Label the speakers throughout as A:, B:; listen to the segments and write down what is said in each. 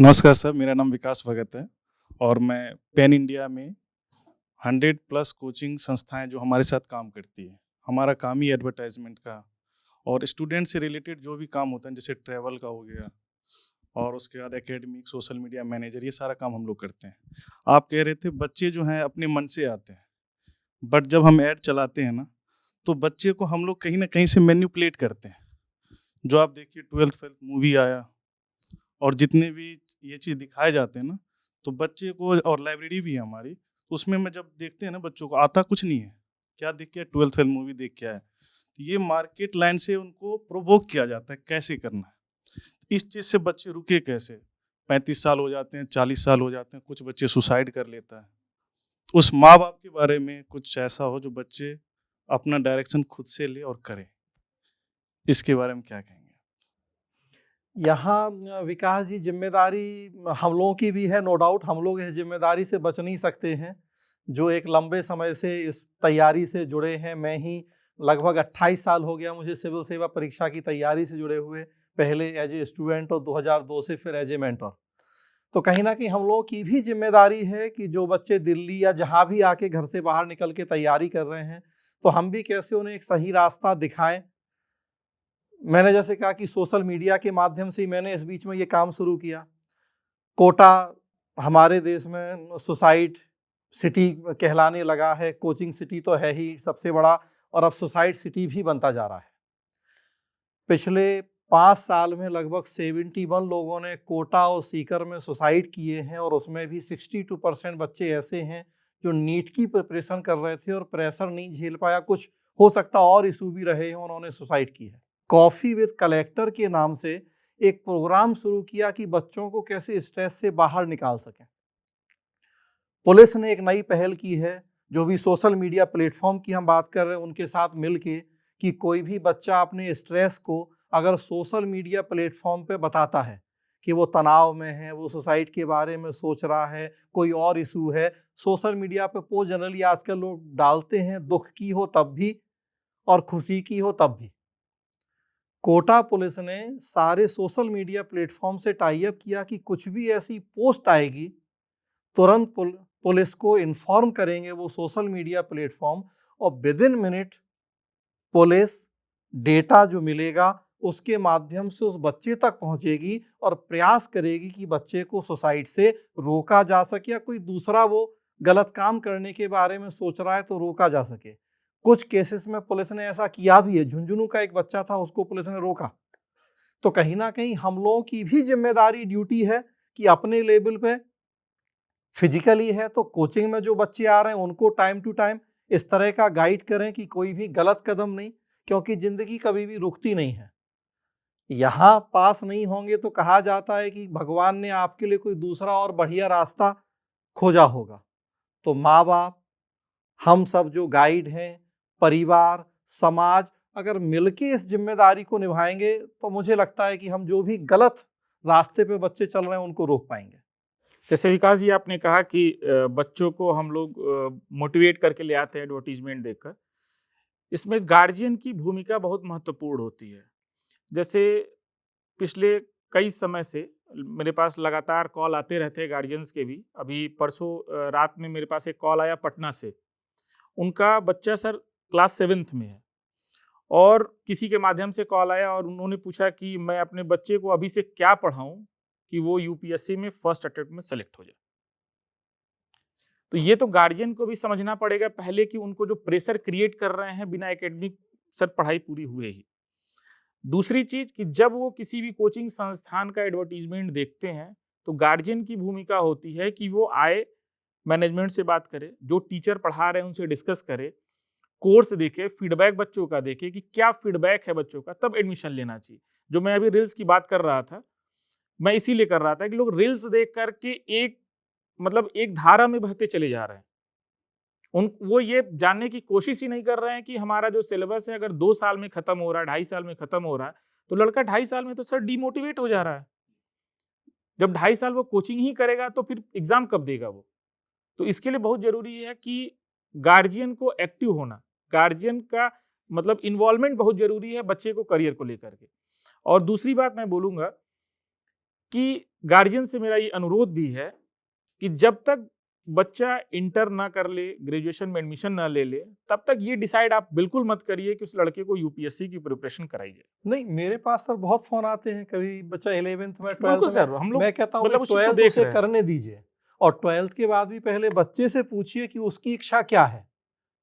A: नमस्कार सर, मेरा नाम विकास भगत है और मैं पैन इंडिया में 100 प्लस कोचिंग संस्थाएं जो हमारे साथ काम करती है। हमारा काम ही एडवर्टाइजमेंट का और स्टूडेंट से रिलेटेड जो भी काम होता है, जैसे ट्रैवल का हो गया और उसके बाद एकेडमिक, सोशल मीडिया मैनेजर, ये सारा काम हम लोग करते हैं। आप कह रहे थे बच्चे जो हैं अपने मन से आते हैं, बट जब हम ऐड चलाते हैं ना, तो बच्चे को हम लोग कहीं ना कहीं से मैनिपुलेट करते हैं। जो आप देखिए 12th मूवी आया और जितने भी ये चीज़ दिखाए जाते हैं ना, तो बच्चे को, और लाइब्रेरी भी है हमारी, उसमें मैं जब देखते हैं ना बच्चों को, आता कुछ नहीं है। क्या देख के 12th फेल मूवी देख के आए, तो ये मार्केट लाइन से उनको प्रोवोक किया जाता है कैसे करना है। इस चीज़ से बच्चे रुके कैसे? 35 साल हो जाते हैं, 40 साल हो जाते हैं, कुछ बच्चे सुसाइड कर लेता है। उस माँ बाप के बारे में कुछ ऐसा हो जो बच्चे अपना डायरेक्शन खुद से ले और करे, इसके बारे में क्या कहेंगे?
B: यहाँ विकास जी, जिम्मेदारी हम लोगों की भी है, नो डाउट। हम लोग इस जिम्मेदारी से बच नहीं सकते हैं जो एक लंबे समय से इस तैयारी से जुड़े हैं। मैं ही लगभग 28 साल हो गया मुझे सिविल सेवा परीक्षा की तैयारी से जुड़े हुए, पहले एज ए स्टूडेंट और 2002 से फिर एज ए मेंटर। तो कहीं ना कहीं हम लोगों की भी जिम्मेदारी है कि जो बच्चे दिल्ली या जहाँ भी आके घर से बाहर निकल के तैयारी कर रहे हैं, तो हम भी कैसे उन्हें एक सही रास्ता दिखाएं। मैंने जैसे कहा कि सोशल मीडिया के माध्यम से ही मैंने इस बीच में ये काम शुरू किया। कोटा हमारे देश में सोसाइट सिटी कहलाने लगा है, कोचिंग सिटी तो है ही सबसे बड़ा, और अब सोसाइट सिटी भी बनता जा रहा है। पिछले 5 साल में लगभग 71 लोगों ने कोटा और सीकर में सुसाइड किए हैं, और उसमें भी 62% बच्चे ऐसे हैं जो नीट की प्रिपरेशन कर रहे थे और प्रेशर नहीं झेल पाया, कुछ हो सकता और इशू भी रहे हैं, उन्होंने सुसाइड की है। कॉफ़ी विद कलेक्टर के नाम से एक प्रोग्राम शुरू किया कि बच्चों को कैसे स्ट्रेस से बाहर निकाल सकें। पुलिस ने एक नई पहल की है, जो भी सोशल मीडिया प्लेटफॉर्म की हम बात कर रहे हैं उनके साथ मिलके, कि कोई भी बच्चा अपने स्ट्रेस को अगर सोशल मीडिया प्लेटफॉर्म पे बताता है कि वो तनाव में है, वो सुसाइड के बारे में सोच रहा है, कोई और इशू है, सोशल मीडिया पे पोस्ट जनरली आजकल लोग डालते हैं, दुख की हो तब भी और खुशी की हो तब भी। कोटा पुलिस ने सारे सोशल मीडिया प्लेटफॉर्म से टाई अप किया कि कुछ भी ऐसी पोस्ट आएगी, तुरंत पुलिस को इन्फॉर्म करेंगे वो सोशल मीडिया प्लेटफॉर्म, और with in minute police data जो मिलेगा उसके माध्यम से उस बच्चे तक पहुंचेगी और प्रयास करेगी कि बच्चे को सुसाइड से रोका जा सके, या कोई दूसरा वो गलत काम करने के बारे में सोच रहा है तो रोका जा सके। कुछ केसेस में पुलिस ने ऐसा किया भी है। झुंझुनू का एक बच्चा था, उसको पुलिस ने रोका। तो कहीं ना कहीं हम लोगों की भी जिम्मेदारी, ड्यूटी है कि अपने लेवल पे फिजिकली है तो कोचिंग में जो बच्चे आ रहे हैं उनको टाइम टू टाइम इस तरह का गाइड करें कि कोई भी गलत कदम नहीं, क्योंकि जिंदगी कभी भी रुकती नहीं है। यहाँ पास नहीं होंगे तो कहा जाता है कि भगवान ने आपके लिए कोई दूसरा और बढ़िया रास्ता खोजा होगा। तो माँ बाप, हम सब जो गाइड हैं, परिवार, समाज, अगर मिलके इस जिम्मेदारी को निभाएंगे तो मुझे लगता है कि हम जो भी गलत रास्ते पे बच्चे चल रहे हैं उनको रोक पाएंगे।
C: जैसे विकास जी आपने कहा कि बच्चों को हम लोग मोटिवेट करके ले आते हैं एडवर्टीजमेंट देखकर। इसमें गार्जियन की भूमिका बहुत महत्वपूर्ण होती है। जैसे पिछले कई समय से मेरे पास लगातार कॉल आते रहते हैं गार्जियंस के भी। अभी परसों रात में मेरे पास एक कॉल आया पटना से। उनका बच्चा सर क्लास 7th में है, और किसी के माध्यम से कॉल आया और उन्होंने पूछा कि मैं अपने बच्चे को अभी से क्या पढ़ाऊं कि वो यूपीएससी में फर्स्ट अटेम्प्ट में सेलेक्ट हो जाए। तो ये तो गार्जियन को भी समझना पड़ेगा पहले कि उनको जो प्रेशर क्रिएट कर रहे हैं बिना एकेडमिक सर पढ़ाई पूरी हुए ही। दूसरी चीज कि जब वो किसी भी कोचिंग संस्थान का एडवर्टीजमेंट देखते हैं तो गार्जियन की भूमिका होती है कि वो आए, मैनेजमेंट से बात करे, जो टीचर पढ़ा रहे हैं उनसे डिस्कस करे, कोर्स देखे, फीडबैक बच्चों का देखे कि क्या फीडबैक है बच्चों का, तब एडमिशन लेना चाहिए। जो मैं अभी रील्स की बात कर रहा था, मैं इसीलिए कर रहा था कि लोग रील्स देख करके एक धारा में बहते चले जा रहे हैं। वो ये जानने की कोशिश ही नहीं कर रहे हैं कि हमारा जो सिलेबस है अगर 2 साल में खत्म हो रहा है, 2.5 साल में खत्म हो रहा है, तो लड़का 2.5 साल में तो सर डिमोटिवेट हो जा रहा है। जब 2.5 साल वो कोचिंग ही करेगा तो फिर एग्जाम कब देगा वो? तो इसके लिए बहुत जरूरी है कि गार्जियन को एक्टिव होना, गार्जियन का इन्वॉल्वमेंट बहुत जरूरी है बच्चे को करियर को लेकर के। और दूसरी बात मैं बोलूंगा कि गार्जियन से मेरा ये अनुरोध भी है कि जब तक बच्चा इंटर ना कर ले, ग्रेजुएशन में एडमिशन ना ले ले, तब तक ये डिसाइड आप बिल्कुल मत करिए कि उस लड़के को यूपीएससी की प्रिपरेशन कराई जाए।
B: नहीं, मेरे पास सर बहुत फोन आते हैं, कभी बच्चा 11th में, 12th
C: बिल्कुल
B: में,
C: सर, हम लोग
B: मैं कहता हूँ
C: मतलब उस चीज को
B: 12th
C: देख
B: उसे
C: रहे हैं।
B: करने दीजिए, और 12th के बाद भी पहले बच्चे से पूछिए कि उसकी इच्छा क्या है,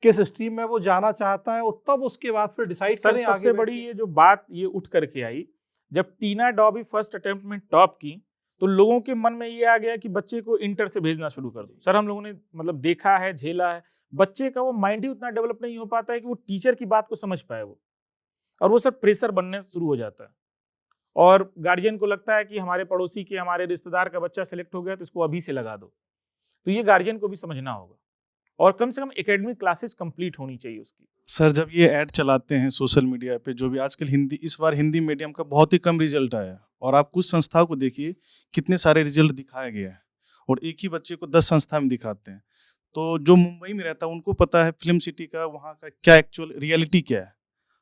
B: किस स्ट्रीम में वो जाना चाहता है, और तब उसके बाद फिर डिसाइड
C: सर
B: करें
C: सबसे
B: आगे
C: बड़ी
B: बैठ के।
C: ये जो बात ये उठ करके आई, जब टीना डॉबी फर्स्ट अटेम्प्ट में टॉप की तो लोगों के मन में ये आ गया कि बच्चे को इंटर से भेजना शुरू कर दो। सर हम लोगों ने मतलब देखा है, झेला है, बच्चे का वो माइंड ही उतना डेवलप नहीं हो पाता है कि वो टीचर की बात को समझ पाए वो, और वो सर प्रेशर बनने शुरू हो जाता है। और गार्जियन को लगता है कि हमारे पड़ोसी के, हमारे रिश्तेदार का बच्चा सेलेक्ट हो गया तो इसको अभी से लगा दो। तो ये गार्जियन को भी समझना होगा, और कम से कम एकेडमिक क्लासेस कंप्लीट होनी चाहिए उसकी।
A: सर जब ये ऐड चलाते हैं सोशल मीडिया पे, जो भी आजकल हिंदी, इस बार हिंदी मीडियम का बहुत ही कम रिजल्ट आया, और आप कुछ संस्थाओं को देखिए कितने सारे रिजल्ट दिखाया गया है, और एक ही बच्चे को 10 संस्था में दिखाते हैं। तो जो मुंबई में रहता है उनको पता है फिल्म सिटी का, वहाँ का क्या एक्चुअल रियलिटी क्या है।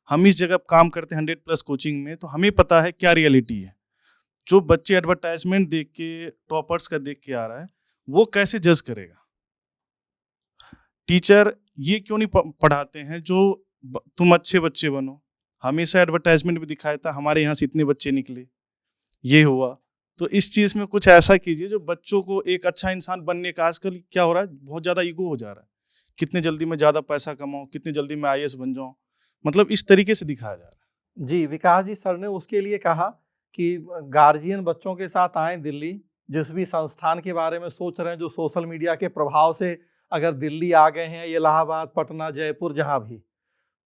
A: हम इस जगह काम करते हैं 100+ कोचिंग में, तो हमें पता है क्या रियलिटी है। जो बच्चे एडवर्टाइजमेंट देख के, टॉपर्स का देख के आ रहा है, वो कैसे जज करेगा। टीचर ये क्यों नहीं पढ़ाते हैं जो तुम अच्छे बच्चे बनो। हमेशा एडवर्टाइजमेंट भी दिखाया था हमारे यहाँ से इतने बच्चे निकले, ये हुआ। तो इस चीज़ में कुछ ऐसा कीजिए जो बच्चों को एक अच्छा इंसान बनने का, आजकल क्या हो रहा है, बहुत ज़्यादा ईगो हो जा रहा है, कितने जल्दी मैं ज़्यादा पैसा कमाऊँ, कितने जल्दी मैं IAS बन जाऊँ, मतलब इस तरीके से दिखाया जा रहा है।
B: जी, विकास जी सर ने उसके लिए कहा कि गार्जियन बच्चों के साथ आएँ दिल्ली, जिस भी संस्थान के बारे में सोच रहे हैं, जो सोशल मीडिया के प्रभाव से अगर दिल्ली आ गए हैं, इलाहाबाद, पटना, जयपुर, जहाँ भी,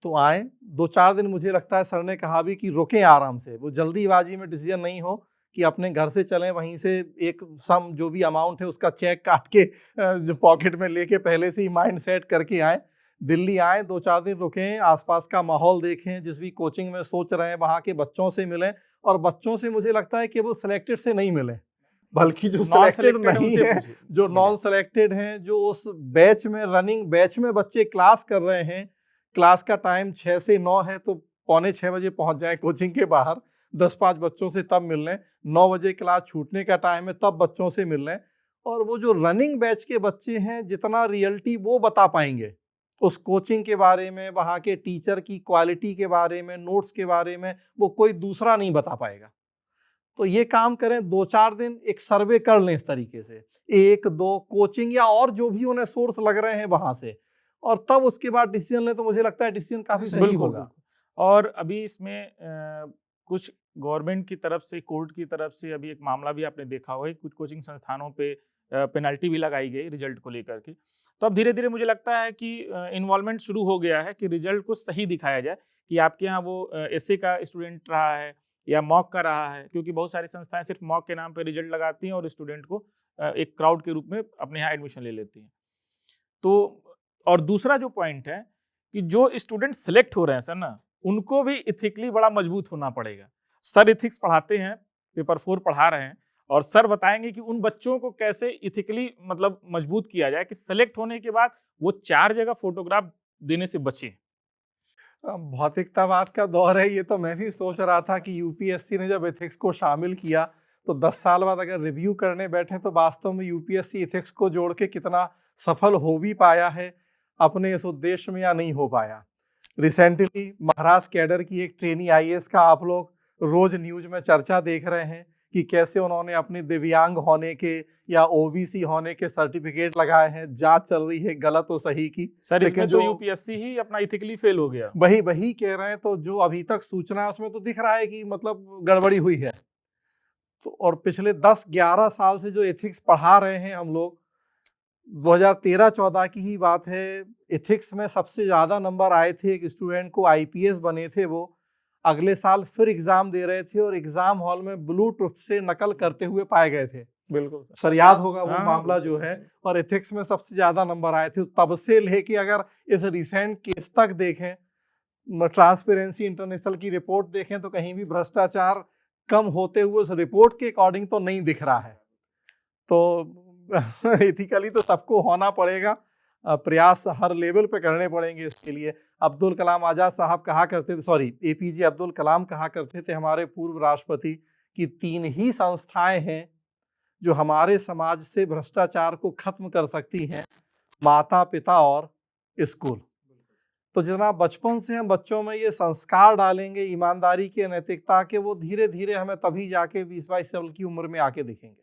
B: तो आएँ। 2-4 दिन मुझे लगता है सर ने कहा भी कि रुकें आराम से, वो जल्दीबाजी में डिसीजन नहीं हो कि अपने घर से चलें, वहीं से एक सम जो भी अमाउंट है उसका चेक काट के जो पॉकेट में लेके पहले से ही माइंड सेट करके आएँ। दिल्ली आएँ, 2-4 दिन रुकें, आसपास का माहौल देखें, जिस भी कोचिंग में सोच रहे हैं वहाँ के बच्चों से मिलें, और बच्चों से मुझे लगता है कि वो सिलेक्टेड से नहीं मिलें, बल्कि जो
C: नॉन
B: सिलेक्टेड
C: सेलेक्टेड
B: नहीं
C: उनसे
B: है,
C: पूछिए,
B: जो नॉन सेलेक्टेड हैं, जो उस बैच में, रनिंग बैच में बच्चे क्लास कर रहे हैं, क्लास का टाइम 6 से 9 है, तो पौने 6 बजे पहुंच जाएं कोचिंग के बाहर, 10-5 बच्चों से तब मिल लें, 9 बजे क्लास छूटने का टाइम है तब बच्चों से मिल लें। और वो जो रनिंग बैच के बच्चे हैं, जितना रियलिटी वो बता पाएंगे उस कोचिंग के बारे में, वहाँ के टीचर की क्वालिटी के बारे में, नोट्स के बारे में, वो कोई दूसरा नहीं बता पाएगा। तो ये काम करें, 2-4 दिन एक सर्वे कर लें इस तरीके से, 1-2 कोचिंग या और जो भी उन्हें सोर्स लग रहे हैं वहाँ से, और तब उसके बाद डिसीजन लें, तो मुझे लगता है डिसीजन काफ़ी सही
C: बिल्कुल,
B: होगा।
C: बिल्कुल। और अभी इसमें कुछ गवर्नमेंट की तरफ से, कोर्ट की तरफ से अभी एक मामला भी आपने देखा होगा, कुछ कोचिंग संस्थानों पे पेनल्टी भी लगाई गई रिजल्ट को लेकर के। तो अब धीरे-धीरे मुझे लगता है कि इन्वॉल्वमेंट शुरू हो गया है कि रिजल्ट को सही दिखाया जाए कि आपके यहाँ वो एसए का स्टूडेंट रहा है या मॉक का रहा है, क्योंकि बहुत सारी संस्थाएं सिर्फ मॉक के नाम पे रिजल्ट लगाती हैं और स्टूडेंट को एक क्राउड के रूप में अपने यहाँ एडमिशन ले लेती हैं। तो और दूसरा जो पॉइंट है कि जो स्टूडेंट सिलेक्ट हो रहे हैं सर ना, उनको भी इथिकली बड़ा मजबूत होना पड़ेगा। सर इथिक्स पढ़ाते हैं, पेपर 4 पढ़ा रहे हैं, और सर बताएंगे कि उन बच्चों को कैसे इथिकली मतलब मजबूत किया जाए कि सेलेक्ट होने के बाद वो 4 जगह फोटोग्राफ देने से बचे।
B: भौतिकतावाद का दौर है, ये तो मैं भी सोच रहा था कि यूपीएससी ने जब एथिक्स को शामिल किया, तो 10 साल बाद अगर रिव्यू करने बैठे तो वास्तव में यूपीएससी एथिक्स को जोड़ के कितना सफल हो भी पाया है अपने इस उद्देश्य में, या नहीं हो पाया। रिसेंटली महाराष्ट्र कैडर की एक ट्रेनी आईएएस का आप लोग रोज न्यूज में चर्चा देख रहे हैं कि कैसे उन्होंने अपने दिव्यांग होने के या ओबीसी होने के सर्टिफिकेट लगाए हैं। जांच चल रही है गलत और सही की,
C: सर
B: लेकिन
C: इसमें तो यूपीएससी ही अपना इथिकली फेल हो गया।
B: वही कह रहे हैं। तो जो अभी तक सूचना है उसमें तो दिख रहा है कि मतलब गड़बड़ी हुई है। तो और पिछले 10-11 साल से जो एथिक्स पढ़ा रहे हैं हम लोग, 2013-14 की ही बात है, एथिक्स में सबसे ज़्यादा नंबर आए थे एक स्टूडेंट को, आईपीएस बने थे वो। अगले साल फिर एग्जाम दे रहे थे और एग्जाम हॉल में ब्लूटूथ से नकल करते हुए पाए गए थे।
C: बिल्कुल
B: सर याद होगा वो
C: हाँ,
B: मामला जो है। और एथिक्स में सबसे ज़्यादा नंबर आए थे। तब से लेके अगर इस रिसेंट केस तक देखें, ट्रांसपेरेंसी इंटरनेशनल की रिपोर्ट देखें, तो कहीं भी भ्रष्टाचार कम होते हुए उस रिपोर्ट के अकॉर्डिंग तो नहीं दिख रहा है। तो एथिकली तो सबको होना पड़ेगा, प्रयास हर लेवल पे करने पड़ेंगे इसके लिए। अब्दुल कलाम आज़ाद साहब कहा करते थे, एपीजे अब्दुल कलाम कहा करते थे, हमारे पूर्व राष्ट्रपति, कि 3 ही संस्थाएं हैं जो हमारे समाज से भ्रष्टाचार को खत्म कर सकती हैं, माता पिता और स्कूल। तो जितना बचपन से हम बच्चों में ये संस्कार डालेंगे ईमानदारी के, नैतिकता के, वो धीरे धीरे हमें तभी जाके 20-22 साल की उम्र में आके दिखेंगे।